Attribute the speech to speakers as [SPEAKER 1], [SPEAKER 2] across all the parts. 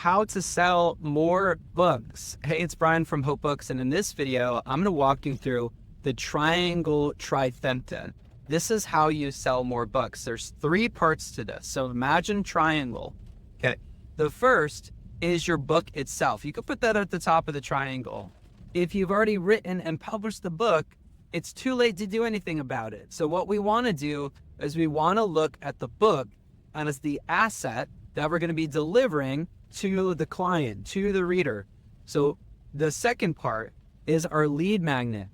[SPEAKER 1] how to sell more books. Hey, it's Brian from Hope Books, and in this video, I'm going to walk you through the Triangle Trifecta. This is how you sell more books. There's 3 parts to this. So imagine triangle. Okay. The first is your book itself. You could put that at the top of the triangle. If you've already written and published the book, it's too late to do anything about it. So what we want to do is we want to look at the book and as the asset that we're going to be delivering to the client, to the reader. So the second part is our lead magnet.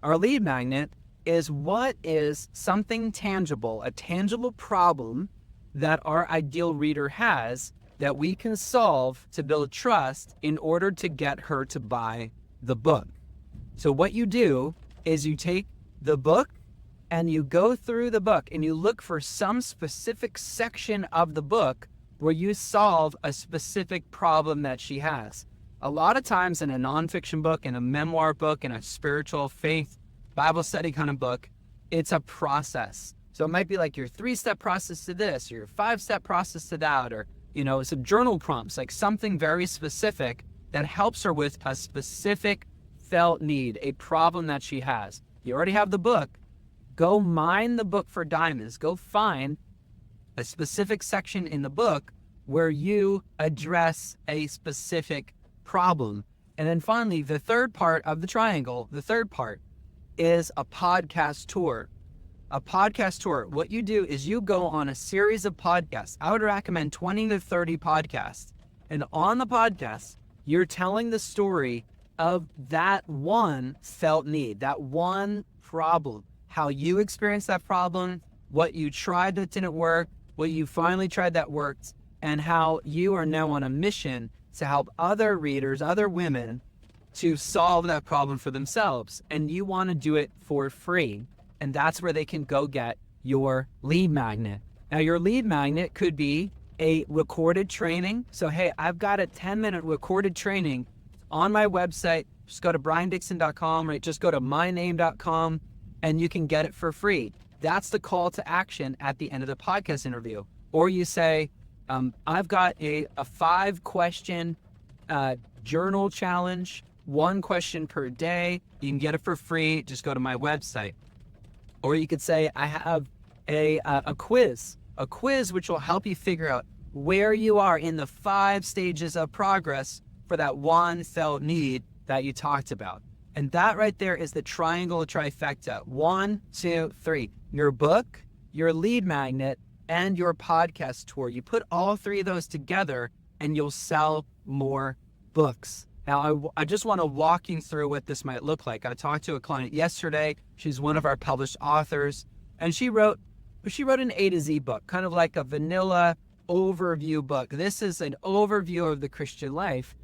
[SPEAKER 1] Our lead magnet is what is something tangible, a tangible problem that our ideal reader has that we can solve to build trust in order to get her to buy the book. So what you do is you take the book and you go through the book and you look for some specific section of the book where you solve a specific problem that she has. A lot of times in a nonfiction book, in a memoir book, in a spiritual faith, Bible study kind of book, it's a process. So it might be like your 3-step process to this, or your 5-step process to that, or, some journal prompts, like something very specific that helps her with a specific felt need, a problem that she has. You already have the book. Go mine the book for diamonds. Go find a specific section in the book where you address a specific problem. And then finally, the third part of the triangle, the third part is a podcast tour. A podcast tour. What you do is you go on a series of podcasts. I would recommend 20 to 30 podcasts. And on the podcast, you're telling the story of that one felt need, that one problem, how you experienced that problem, what you tried that didn't work, what you finally tried that worked, and how you are now on a mission to help other readers, other women, to solve that problem for themselves. And you want to do it for free. And that's where they can go get your lead magnet. Now, your lead magnet could be a recorded training. So, hey, I've got a 10-minute recorded training on my website. Just go to briandixon.com, right? Just go to myname.com and you can get it for free. That's the call to action at the end of the podcast interview. Or you say, I've got a 5-question journal challenge, 1 question per day. You can get it for free. Just go to my website. Or you could say, I have a quiz which will help you figure out where you are in the 5 stages of progress for that one felt need that you talked about. And that right there is the Triangle Trifecta. 1, 2, 3. Your book, your lead magnet, and your podcast tour. You put all 3 of those together and you'll sell more books. Now, I just want to walk you through what this might look like. I talked to a client yesterday. She's one of our published authors, and she wrote an A to Z book, kind of like a vanilla overview book. This is an overview of the Christian life.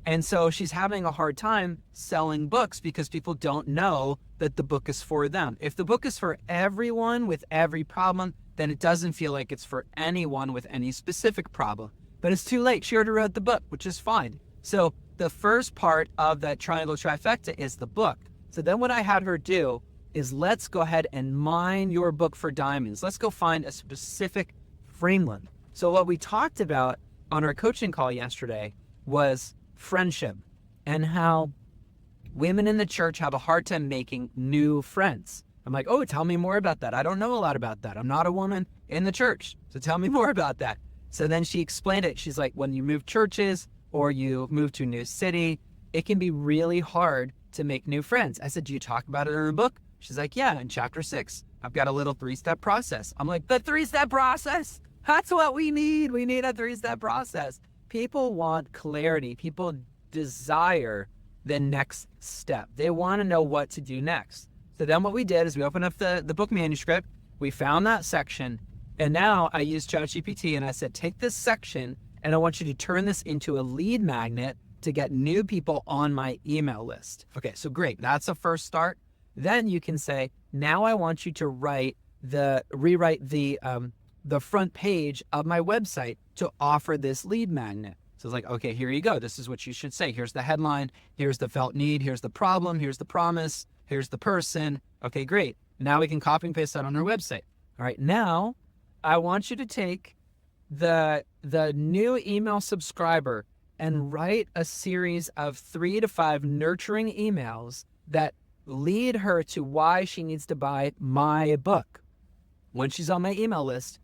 [SPEAKER 1] And so she's having a hard time selling books because people don't know that the book is for them. If the book is for everyone with every problem, then it doesn't feel like it's for anyone with any specific problem. But it's too late. She already wrote the book, which is fine. So the first part of that Triangle Trifecta is the book. So then what I had her do is let's go ahead and mine your book for diamonds. Let's go find a specific framework. So what we talked about on our coaching call yesterday was friendship and how women in the church have a hard time making new friends. I'm like, oh, tell me more about that. I don't know a lot about that. I'm not a woman in the church. So tell me more about that. So then she explained it. She's like, when you move churches or you move to a new city, it can be really hard to make new friends. I said, do you talk about it in the book? She's like, yeah, in chapter 6, I've got a little 3-step process. I'm like, the 3-step process? That's what we need. We need a 3-step process. People want clarity. People desire the next step. They want to know what to do next. So then what we did is we opened up the book manuscript. We found that section. And now I used ChatGPT and I said, take this section and I want you to turn this into a lead magnet to get new people on my email list. Okay, so great. That's a first start. Then you can say, now I want you to rewrite the front page of my website to offer this lead magnet. So it's like, okay, here you go. This is what you should say. Here's the headline. Here's the felt need. Here's the problem. Here's the promise. Here's the person. Okay, great. Now we can copy and paste that on our website. All right, now I want you to take the new email subscriber and write a series of 3 to 5 nurturing emails that lead her to why she needs to buy my book. When she's on my email list,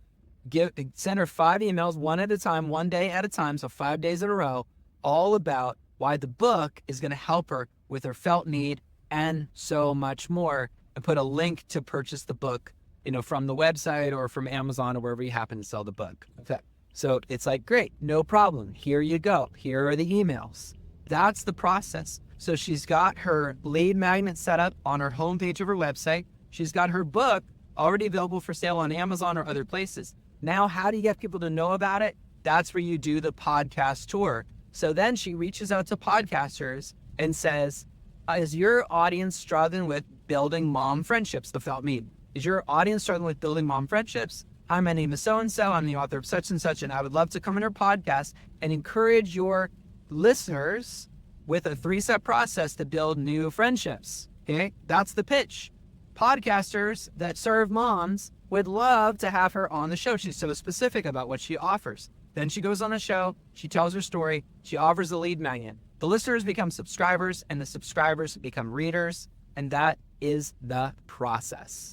[SPEAKER 1] send her 5 emails, one at a time, one day at a time, so 5 days in a row, all about why the book is going to help her with her felt need and so much more, and put a link to purchase the book, from the website or from Amazon or wherever you happen to sell the book. Okay. So it's like, great, no problem. Here you go. Here are the emails. That's the process. So she's got her lead magnet set up on her homepage of her website. She's got her book already available for sale on Amazon or other places. Now, how do you get people to know about it? That's where you do the podcast tour. So then she reaches out to podcasters and says, is your audience struggling with building mom friendships, the felt need? Is your audience struggling with building mom friendships? Hi, my name is so-and-so. I'm the author of such and such, and I would love to come on your podcast and encourage your listeners with a 3-step process to build new friendships. Okay, that's the pitch. Podcasters that serve moms would love to have her on the show. She's so specific about what she offers. Then she goes on the show, she tells her story, she offers a lead magnet. The listeners become subscribers, and the subscribers become readers, and that is the process.